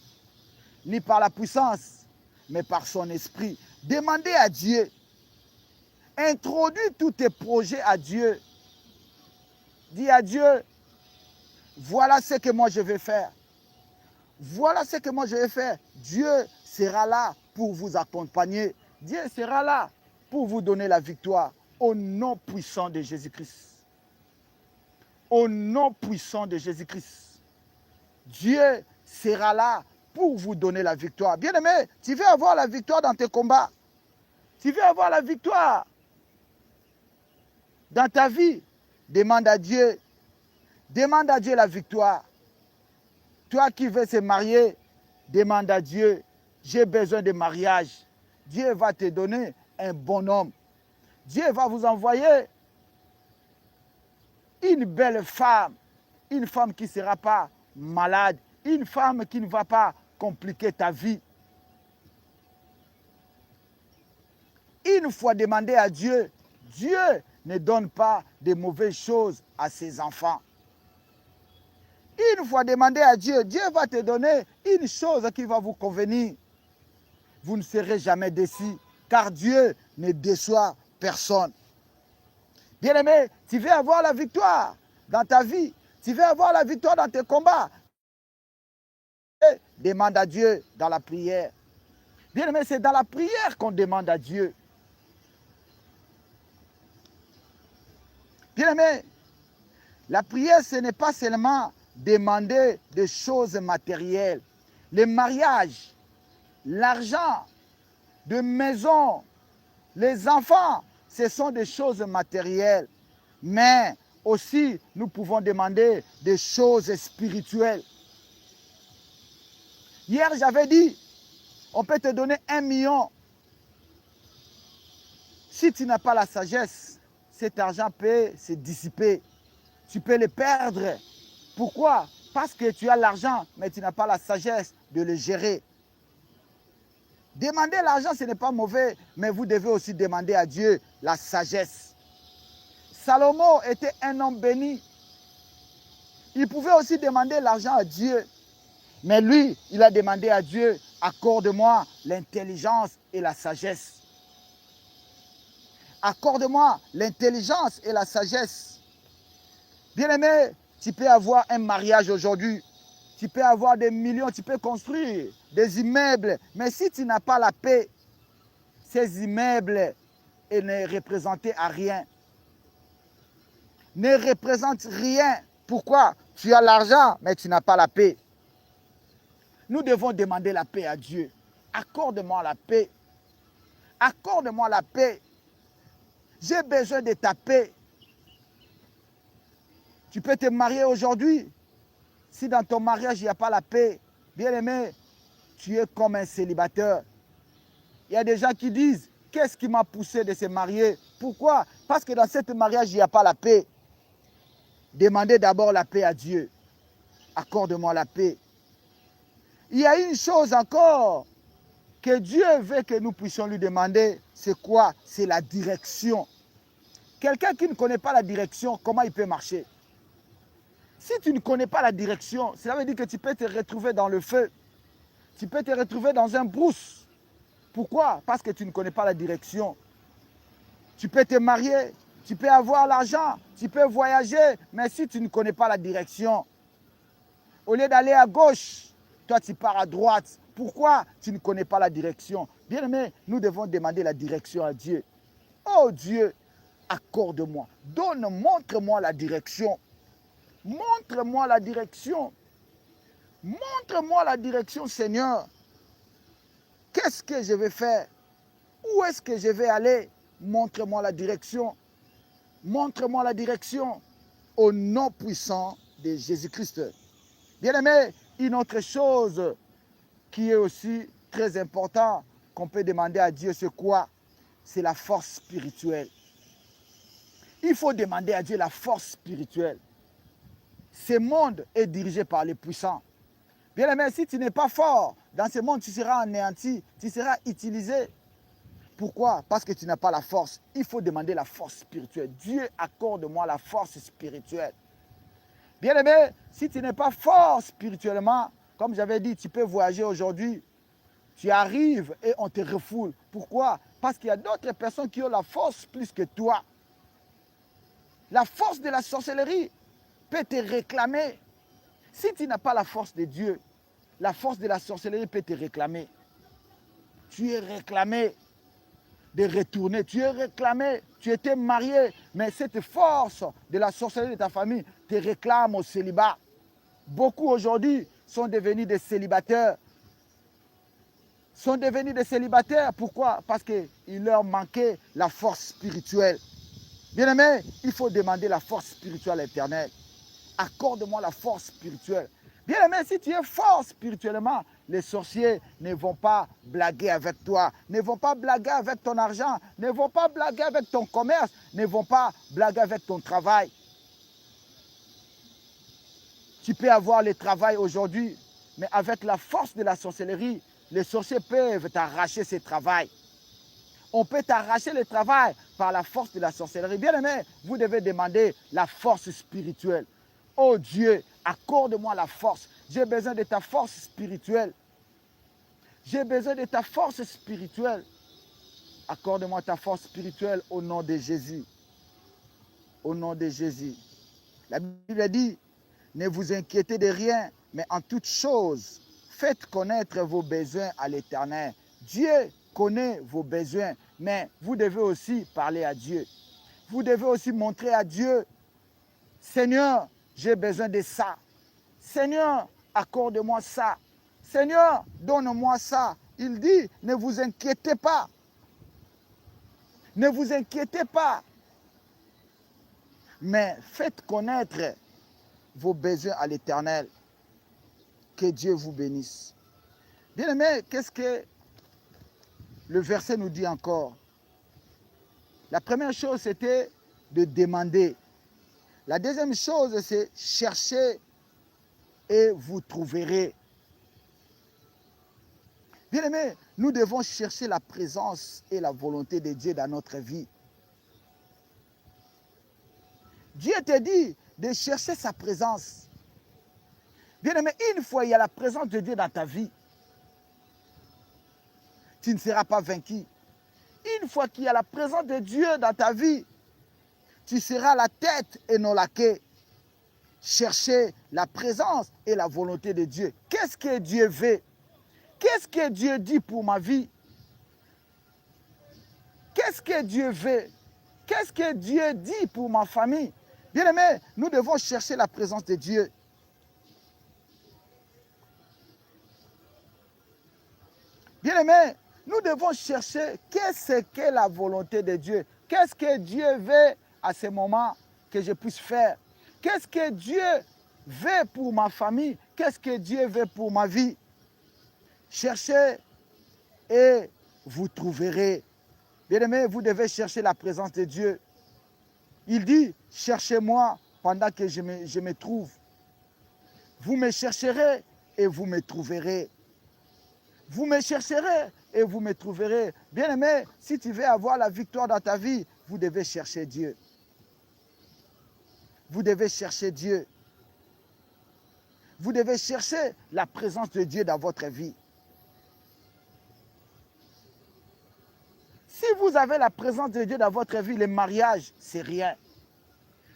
S1: ni par la puissance, mais par son esprit. Demandez à Dieu. Introduis tous tes projets à Dieu. Dis à Dieu, voilà ce que moi je vais faire. Voilà ce que moi je vais faire. Dieu, sera là pour vous accompagner. Dieu sera là pour vous donner la victoire au nom puissant de Jésus-Christ. Au nom puissant de Jésus-Christ. Dieu sera là pour vous donner la victoire. Bien-aimé, tu veux avoir la victoire dans tes combats. Tu veux avoir la victoire dans ta vie. Demande à Dieu. Demande à Dieu la victoire. Toi qui veux se marier, demande à Dieu. J'ai besoin de mariage. Dieu va te donner un bon homme. Dieu va vous envoyer une belle femme. Une femme qui ne sera pas malade. Une femme qui ne va pas compliquer ta vie. Une fois demandé à Dieu, Dieu ne donne pas de mauvaises choses à ses enfants. Une fois demandé à Dieu, Dieu va te donner une chose qui va vous convenir. Vous ne serez jamais déçus, car Dieu ne déçoit personne. Bien-aimé, tu veux avoir la victoire dans ta vie, tu veux avoir la victoire dans tes combats. Demande à Dieu dans la prière. Bien-aimé, c'est dans la prière qu'on demande à Dieu. Bien-aimé, la prière, ce n'est pas seulement demander des choses matérielles. Le mariage, l'argent, de maison, les enfants, ce sont des choses matérielles. Mais aussi, nous pouvons demander des choses spirituelles. Hier, j'avais dit, on peut te donner 1 million. Si tu n'as pas la sagesse, cet argent peut se dissiper. Tu peux le perdre. Pourquoi? Parce que tu as l'argent, mais tu n'as pas la sagesse de le gérer. Demander l'argent, ce n'est pas mauvais, mais vous devez aussi demander à Dieu la sagesse. Salomon était un homme béni. Il pouvait aussi demander l'argent à Dieu. Mais lui, il a demandé à Dieu, accorde-moi l'intelligence et la sagesse. Accorde-moi l'intelligence et la sagesse. Bien-aimé, tu peux avoir un mariage aujourd'hui. Tu peux avoir des millions, tu peux construire des immeubles. Mais si tu n'as pas la paix, ces immeubles ne représentent à rien. Ne représentent rien. Pourquoi? Tu as l'argent, mais tu n'as pas la paix. Nous devons demander la paix à Dieu. Accorde-moi la paix. Accorde-moi la paix. J'ai besoin de ta paix. Tu peux te marier aujourd'hui. Si dans ton mariage, il n'y a pas la paix, bien aimé, tu es comme un célibataire. Il y a des gens qui disent, qu'est-ce qui m'a poussé de se marier? Pourquoi? Parce que dans ce mariage, il n'y a pas la paix. Demandez d'abord la paix à Dieu. Accorde-moi la paix. Il y a une chose encore que Dieu veut que nous puissions lui demander, c'est quoi? C'est la direction. Quelqu'un qui ne connaît pas la direction, comment il peut marcher? Si tu ne connais pas la direction, cela veut dire que tu peux te retrouver dans le feu. Tu peux te retrouver dans un brousse. Pourquoi? Parce que tu ne connais pas la direction. Tu peux te marier, tu peux avoir l'argent, tu peux voyager, mais si tu ne connais pas la direction, au lieu d'aller à gauche, toi tu pars à droite. Pourquoi? Tu ne connais pas la direction. Bien aimé, nous devons demander la direction à Dieu. Oh Dieu, accorde-moi, montre-moi la direction. Montre-moi la direction. Montre-moi la direction, Seigneur. Qu'est-ce que je vais faire? Où est-ce que je vais aller? Montre-moi la direction. Montre-moi la direction. Au nom puissant de Jésus-Christ. Bien-aimé, une autre chose qui est aussi très importante qu'on peut demander à Dieu, c'est quoi? C'est la force spirituelle. Il faut demander à Dieu la force spirituelle. Ce monde est dirigé par les puissants. Bien-aimé, si tu n'es pas fort, dans ce monde, tu seras anéanti, tu seras utilisé. Pourquoi? Parce que tu n'as pas la force. Il faut demander la force spirituelle. Dieu, accorde-moi la force spirituelle. Bien-aimé, si tu n'es pas fort spirituellement, comme j'avais dit, tu peux voyager aujourd'hui. Tu arrives et on te refoule. Pourquoi? Parce qu'il y a d'autres personnes qui ont la force plus que toi. La force de la sorcellerie peut te réclamer. Si tu n'as pas la force de Dieu, la force de la sorcellerie peut te réclamer. tu es réclamé de retourner, tu es réclamé, tu étais marié, mais cette force de la sorcellerie de ta famille te réclame au célibat. Beaucoup aujourd'hui sont devenus des célibataires. Pourquoi? Parce qu'il leur manquait la force spirituelle. Bien-aimé, il faut demander la force spirituelle éternelle. Accorde-moi la force spirituelle. Bien-aimé, si tu es fort spirituellement, les sorciers ne vont pas blaguer avec toi, ne vont pas blaguer avec ton argent, ne vont pas blaguer avec ton commerce, ne vont pas blaguer avec ton travail. Tu peux avoir le travail aujourd'hui, mais avec la force de la sorcellerie, les sorciers peuvent t'arracher ce travail. On peut t'arracher le travail par la force de la sorcellerie. Bien-aimé, vous devez demander la force spirituelle. Oh Dieu, accorde-moi la force. J'ai besoin de ta force spirituelle. J'ai besoin de ta force spirituelle. Accorde-moi ta force spirituelle au nom de Jésus. Au nom de Jésus. La Bible dit, ne vous inquiétez de rien, mais en toute chose, faites connaître vos besoins à l'Éternel. Dieu connaît vos besoins, mais vous devez aussi parler à Dieu. Vous devez aussi montrer à Dieu, Seigneur, j'ai besoin de ça. Seigneur, accorde-moi ça. Seigneur, donne-moi ça. Il dit, ne vous inquiétez pas. Ne vous inquiétez pas. Mais faites connaître vos besoins à l'Éternel. Que Dieu vous bénisse. Bien-aimé, qu'est-ce que le verset nous dit encore? La première chose, c'était de demander. La deuxième chose, c'est chercher et vous trouverez. Bien-aimé, nous devons chercher la présence et la volonté de Dieu dans notre vie. Dieu te dit de chercher sa présence. Bien-aimé, une fois il y a la présence de Dieu dans ta vie, tu ne seras pas vaincu. Une fois qu'il y a la présence de Dieu dans ta vie, tu seras la tête et non la queue. Chercher la présence et la volonté de Dieu. Qu'est-ce que Dieu veut? Qu'est-ce que Dieu dit pour ma vie? Qu'est-ce que Dieu veut? Qu'est-ce que Dieu dit pour ma famille? Bien-aimés, nous devons chercher la présence de Dieu. Bien-aimés, nous devons chercher qu'est-ce que la volonté de Dieu. Qu'est-ce que Dieu veut à ce moment que je puisse faire? Qu'est-ce que Dieu veut pour ma famille? Qu'est-ce que Dieu veut pour ma vie? Cherchez et vous trouverez. Bien-aimés, vous devez chercher la présence de Dieu. Il dit, cherchez-moi pendant que je me trouve. Vous me chercherez et vous me trouverez. Vous me chercherez et vous me trouverez. Bien-aimé, si tu veux avoir la victoire dans ta vie, vous devez chercher Dieu. Vous devez chercher Dieu. Vous devez chercher la présence de Dieu dans votre vie. Si vous avez la présence de Dieu dans votre vie, le mariage, c'est rien.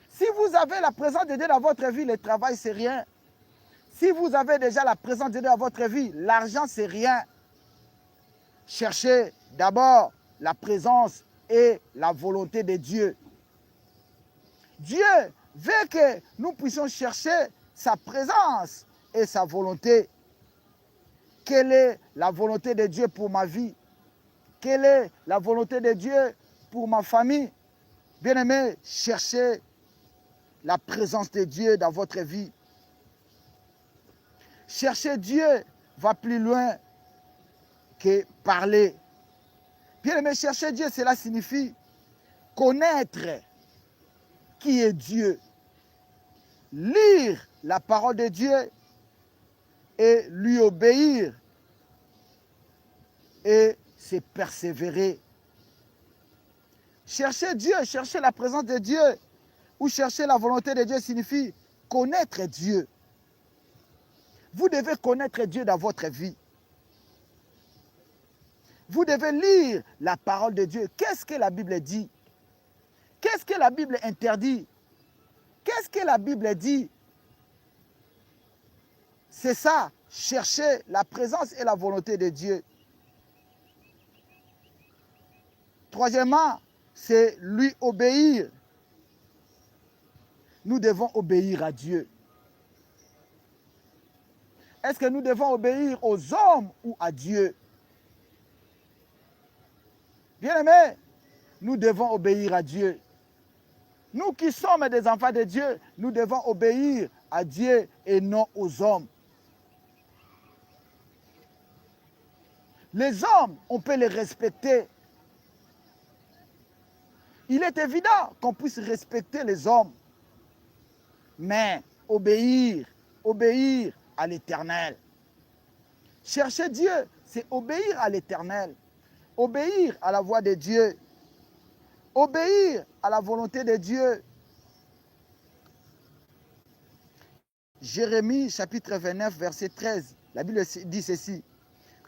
S1: Si vous avez la présence de Dieu dans votre vie, le travail, c'est rien. Si vous avez déjà la présence de Dieu dans votre vie, l'argent, c'est rien. Cherchez d'abord la présence et la volonté de Dieu. Dieu veut que nous puissions chercher sa présence et sa volonté. Quelle est la volonté de Dieu pour ma vie? Quelle est la volonté de Dieu pour ma famille? Bien-aimés, cherchez la présence de Dieu dans votre vie. Chercher Dieu va plus loin que parler. Bien-aimés, chercher Dieu, cela signifie connaître qui est Dieu. Lire la parole de Dieu et lui obéir et se persévérer. Chercher Dieu, chercher la présence de Dieu ou chercher la volonté de Dieu signifie connaître Dieu. Vous devez connaître Dieu dans votre vie. Vous devez lire la parole de Dieu. Qu'est-ce que la Bible dit? Qu'est-ce que la Bible interdit? Qu'est-ce que la Bible dit? C'est ça, chercher la présence et la volonté de Dieu. Troisièmement, c'est lui obéir. Nous devons obéir à Dieu. Est-ce que nous devons obéir aux hommes ou à Dieu? Bien-aimés, nous devons obéir à Dieu. Nous qui sommes des enfants de Dieu, nous devons obéir à Dieu et non aux hommes. Les hommes, on peut les respecter. Il est évident qu'on puisse respecter les hommes. Mais obéir à l'Éternel. Chercher Dieu, c'est obéir à l'Éternel. Obéir à la voix de Dieu. Obéir à la volonté de Dieu. Jérémie chapitre 29, verset 13. La Bible dit ceci.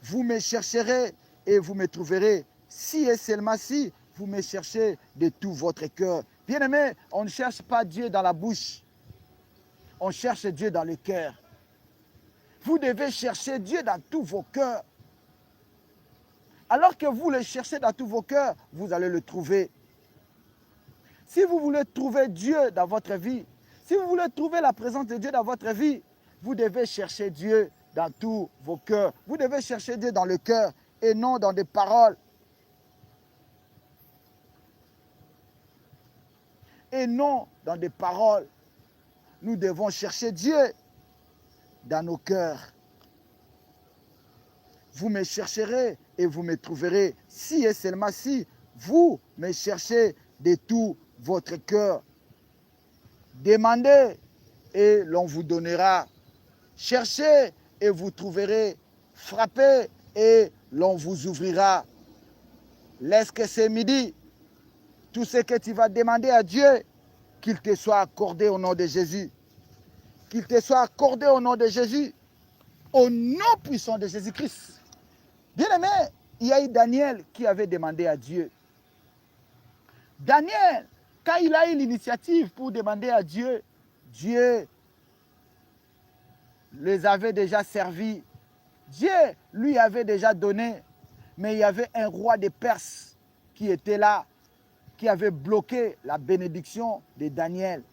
S1: Vous me chercherez et vous me trouverez. Si et seulement si, vous me cherchez de tout votre cœur. Bien-aimé, on ne cherche pas Dieu dans la bouche. On cherche Dieu dans le cœur. Vous devez chercher Dieu dans tous vos cœurs. Alors que vous le cherchez dans tous vos cœurs, vous allez le trouver. Si vous voulez trouver Dieu dans votre vie, si vous voulez trouver la présence de Dieu dans votre vie, vous devez chercher Dieu dans tous vos cœurs. Vous devez chercher Dieu dans le cœur et non dans des paroles. Et non dans des paroles. Nous devons chercher Dieu dans nos cœurs. Vous me chercherez et vous me trouverez. Si et seulement si, vous me cherchez de tout votre cœur. Demandez et l'on vous donnera. Cherchez et vous trouverez. Frappez et l'on vous ouvrira. Laisse que c'est midi. Tout ce que tu vas demander à Dieu, qu'il te soit accordé au nom de Jésus. Qu'il te soit accordé au nom de Jésus. Au nom puissant de Jésus-Christ. Bien-aimé, il y a eu Daniel qui avait demandé à Dieu. Daniel, quand il a eu l'initiative pour demander à Dieu, Dieu les avait déjà servis. Dieu lui avait déjà donné. Mais il y avait un roi de Perse qui était là, qui avait bloqué la bénédiction de Daniel.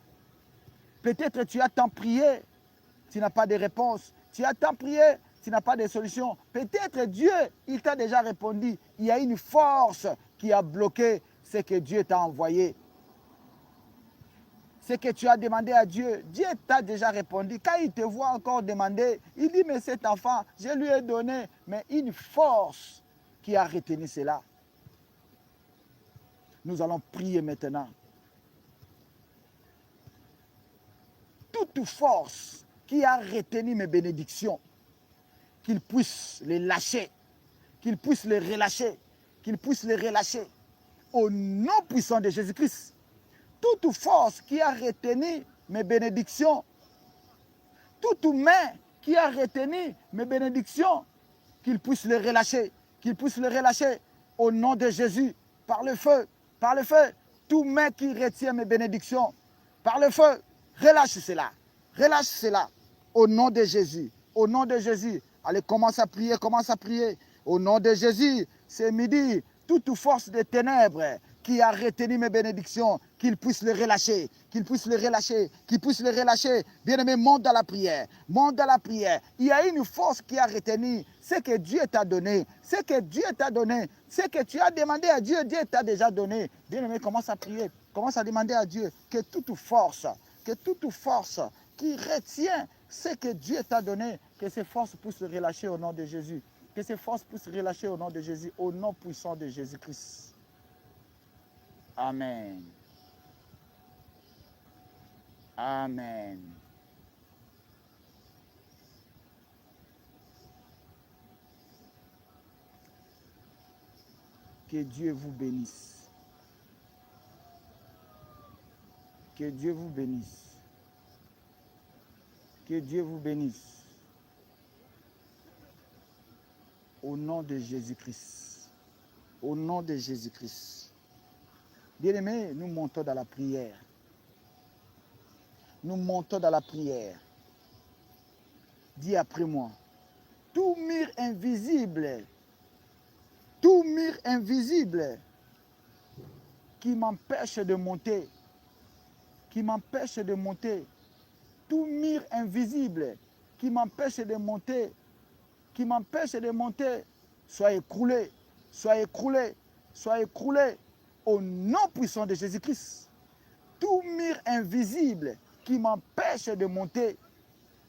S1: Peut-être tu as tant prié, tu n'as pas de réponse. Tu as tant prié, tu n'as pas de solution. Peut-être Dieu, il t'a déjà répondu. Il y a une force qui a bloqué ce que Dieu t'a envoyé. Ce que tu as demandé à Dieu, Dieu t'a déjà répondu. Quand il te voit encore demander, il dit, mais cet enfant, je lui ai donné, mais une force qui a retenu cela. Nous allons prier maintenant. Toute force qui a retenu mes bénédictions, qu'il puisse les lâcher, qu'il puisse les relâcher, qu'il puisse les relâcher. Au nom puissant de Jésus-Christ, toute force qui a retenu mes bénédictions, toute main qui a retenu mes bénédictions, qu'il puisse les relâcher, qu'il puisse les relâcher au nom de Jésus, par le feu, toute main qui retient mes bénédictions, par le feu, relâche cela, au nom de Jésus, au nom de Jésus. Allez, commence à prier, au nom de Jésus, c'est midi, toute force des ténèbres qui a retenu mes bénédictions, qu'il puisse les relâcher, qu'il puisse les relâcher. Bien-aimé, monte dans la prière. Il y a une force qui a retenu ce que Dieu t'a donné, ce que tu as demandé à Dieu, Dieu t'a déjà donné. Bien-aimé, commence à prier, commence à demander à Dieu que toute force qui retient ce que Dieu t'a donné, que ces forces puissent se relâcher au nom de Jésus. Que ces forces puissent se relâcher au nom de Jésus, au nom puissant de Jésus-Christ. Amen. Amen. Que Dieu vous bénisse. Que Dieu vous bénisse. Que Dieu vous bénisse. Au nom de Jésus-Christ. Au nom de Jésus-Christ. Bien-aimés, nous montons dans la prière. Nous montons dans la prière. Dis après moi. Tout mur invisible qui m'empêche de monter, qui m'empêche de monter, tout mur invisible qui m'empêche de monter, qui m'empêche de monter, soit écroulé, soit écroulé, soit écroulé au nom puissant de Jésus-Christ. Tout mur invisible qui m'empêche de monter,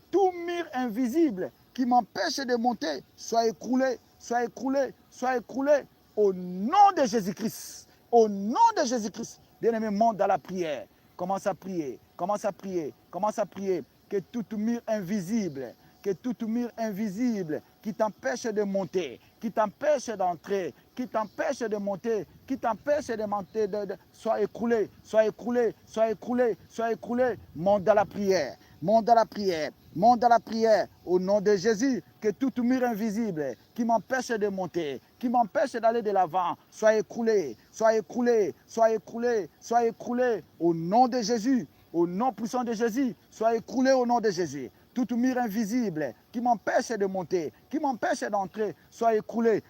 S1: tout mur invisible qui m'empêche de monter, soit écroulé, soit écroulé, soit écroulé au nom de Jésus-Christ. Au nom de Jésus-Christ. Bien-aimé, monte dans la prière. Commence à prier, commence à prier, commence à prier. Que tout mur invisible, que tout mur invisible qui t'empêche de monter, qui t'empêche d'entrer, qui t'empêche de monter, qui t'empêche de monter, soit écroulé, soit écroulé, soit écroulé, soit écroulé. Monte dans la prière, monte dans la prière, monte dans la prière. Au nom de Jésus, que tout mur invisible qui m'empêche de monter, qui m'empêche d'aller de l'avant, soit écroulé, soit écroulé, soit écroulé, soit écroulé. Au nom de Jésus, au nom puissant de Jésus, soit écroulé au nom de Jésus. Tout mur invisible qui m'empêche de monter, qui m'empêche d'entrer, soit écroulé,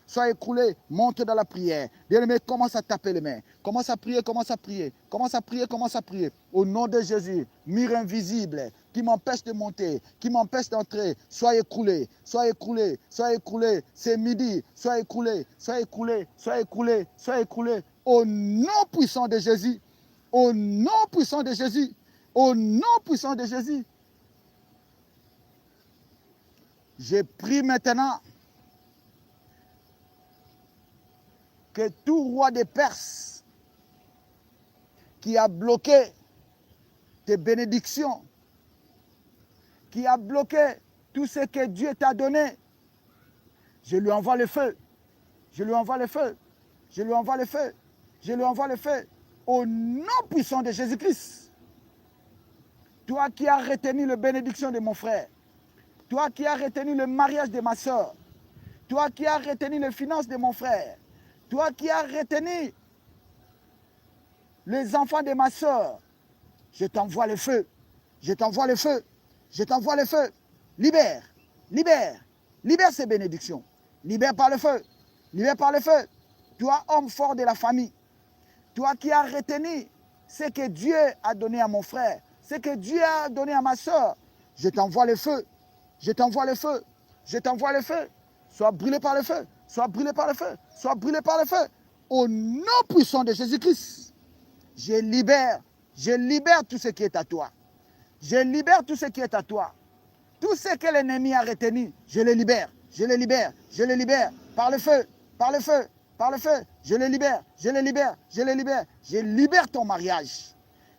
S1: monte dans la prière. Bien-aimé, commence à taper les mains, commence à prier, commence à prier, commence à prier, commence à prier. Au nom de Jésus, mur invisible qui m'empêche de monter, qui m'empêche d'entrer, soit écroulé, soit écroulé, soit écroulé. C'est midi, soit écroulé, soit écroulé, soit écroulé, soit écroulé. Au nom puissant de Jésus, au nom puissant de Jésus, au nom puissant de Jésus. Je prie maintenant que tout roi de Perse qui a bloqué tes bénédictions, qui a bloqué tout ce que Dieu t'a donné, je lui envoie le feu, je lui envoie le feu, je lui envoie le feu, je lui envoie le feu, au nom puissant de Jésus-Christ. Toi qui as retenu la bénédiction de mon frère, toi qui as retenu le mariage de ma soeur, toi qui as retenu les finances de mon frère, toi qui as retenu les enfants de ma soeur, je t'envoie le feu, je t'envoie le feu, je t'envoie le feu. Libère, libère, libère ces bénédictions. Libère par le feu, libère par le feu. Toi, homme fort de la famille, toi qui as retenu ce que Dieu a donné à mon frère, ce que Dieu a donné à ma soeur, je t'envoie le feu. Je t'envoie le feu, je t'envoie le feu. Sois brûlé par le feu, sois brûlé par le feu, sois brûlé par le feu. Au nom puissant de Jésus-Christ, je libère tout ce qui est à toi. Je libère tout ce qui est à toi. Tout ce que l'ennemi a retenu, je le libère, je le libère, je le libère. Par le feu, par le feu, par le feu. Je le libère, je le libère, je le libère. Je libère ton mariage.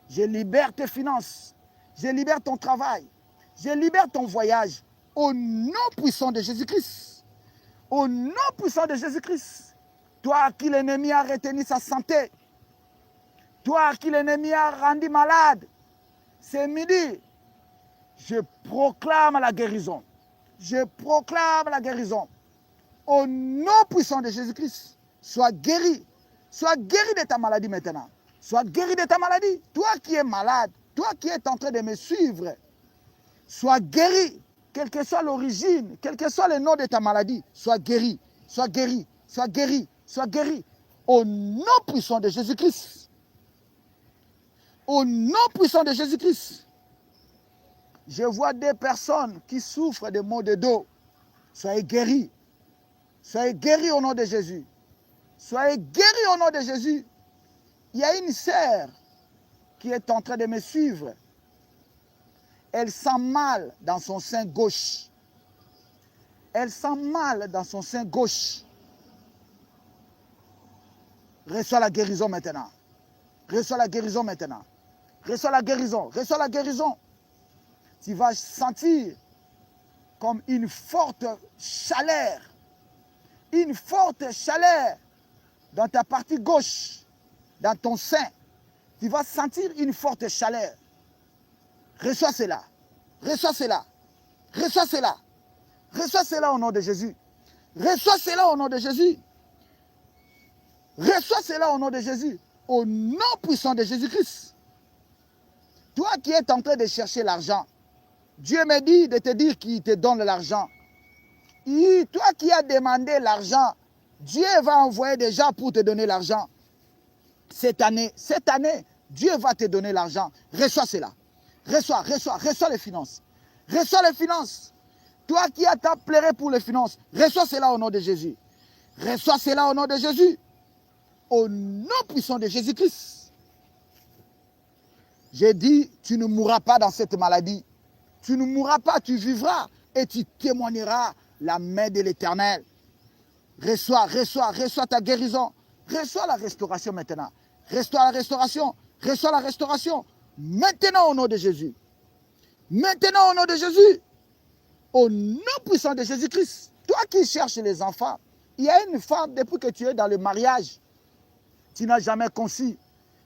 S1: Je libère tes finances. Je libère ton travail. Je libère ton voyage. Au nom puissant de Jésus-Christ. Au nom puissant de Jésus-Christ. Toi à qui l'ennemi a retenu sa santé. Toi à qui l'ennemi a rendu malade. C'est midi. Je proclame la guérison. Je proclame la guérison. Au nom puissant de Jésus-Christ. Sois guéri. Sois guéri de ta maladie maintenant. Sois guéri de ta maladie. Toi qui es malade. Toi qui es en train de me suivre. Sois guéri. Quelle que soit l'origine, quel que soit le nom de ta maladie, sois guéri, sois guéri, sois guéri, sois guéri. Au nom puissant de Jésus-Christ. Au nom puissant de Jésus-Christ. Je vois des personnes qui souffrent de maux de dos. Soyez guéris. Soyez guéris au nom de Jésus. Soyez guéris au nom de Jésus. Il y a une sœur qui est en train de me suivre. Elle sent mal dans son sein gauche. Elle sent mal dans son sein gauche. Reçois la guérison maintenant. Reçois la guérison maintenant. Reçois la guérison. Reçois la guérison. Tu vas sentir comme une forte chaleur. Une forte chaleur dans ta partie gauche, dans ton sein. Tu vas sentir une forte chaleur. Reçois cela. Reçois cela. Reçois cela. Reçois cela au nom de Jésus. Reçois cela au nom de Jésus. Reçois cela au nom de Jésus. Au nom puissant de Jésus-Christ. Toi qui es en train de chercher l'argent, Dieu me dit de te dire qu'il te donne l'argent. Toi qui as demandé l'argent, Dieu va envoyer des gens pour te donner l'argent. cette année, Dieu va te donner l'argent. Reçois cela. Reçois les finances. Reçois les finances. Toi qui as tant pleuré pour les finances, reçois cela au nom de Jésus. Reçois cela au nom de Jésus. Au nom puissant de Jésus-Christ. J'ai dit, tu ne mourras pas dans cette maladie. Tu ne mourras pas, tu vivras et tu témoigneras la main de l'Éternel. Reçois ta guérison. Reçois la restauration maintenant. Reçois la restauration. Maintenant au nom de Jésus. Maintenant au nom de Jésus. Au nom puissant de Jésus-Christ. Toi qui cherches les enfants, il y a une femme, depuis que tu es dans le mariage, tu n'as jamais conçu.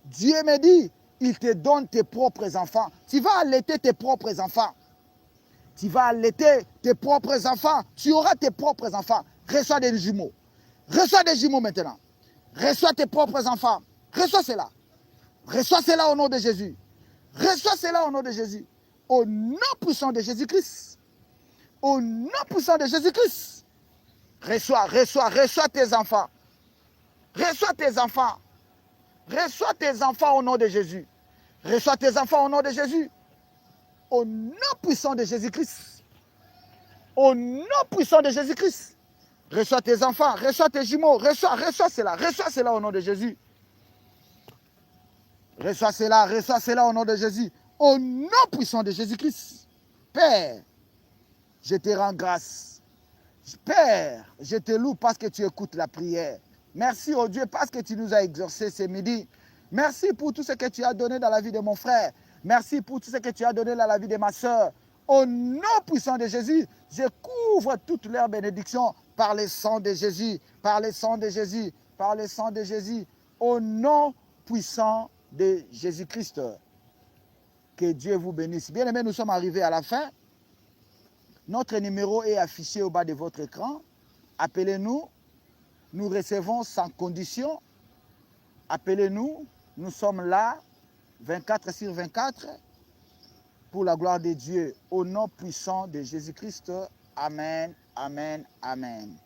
S1: Dieu me dit, il te donne tes propres enfants. Tu vas allaiter tes propres enfants. Tu vas allaiter tes propres enfants. Tu auras tes propres enfants. Reçois des jumeaux. Reçois des jumeaux maintenant. Reçois tes propres enfants. Reçois cela. Reçois cela au nom de Jésus. Reçois cela au nom de Jésus. Au nom puissant de Jésus-Christ. Au nom puissant de Jésus-Christ. Reçois tes enfants. Reçois tes enfants. Reçois tes enfants au nom de Jésus. Reçois tes enfants au nom de Jésus. Au nom puissant de Jésus-Christ. Au nom puissant de Jésus-Christ. Reçois tes enfants, reçois tes jumeaux, reçois cela au nom de Jésus. Reçois cela au nom de Jésus. Au nom puissant de Jésus-Christ. Père, je te rends grâce. Père, je te loue parce que tu écoutes la prière. Merci, oh Dieu, parce que tu nous as exaucés ce midi. Merci pour tout ce que tu as donné dans la vie de mon frère. Merci pour tout ce que tu as donné dans la vie de ma soeur. Au nom puissant de Jésus, je couvre toutes leurs bénédictions par le sang de Jésus, par le sang de Jésus, par le sang de Jésus. Au nom puissant de Jésus-Christ. Que Dieu vous bénisse. Bien-aimés, nous sommes arrivés à la fin. Notre numéro est affiché au bas de votre écran. Appelez-nous. Nous recevons sans condition. Appelez-nous. Nous sommes là, 24/24, pour la gloire de Dieu. Au nom puissant de Jésus-Christ. Amen, amen, amen.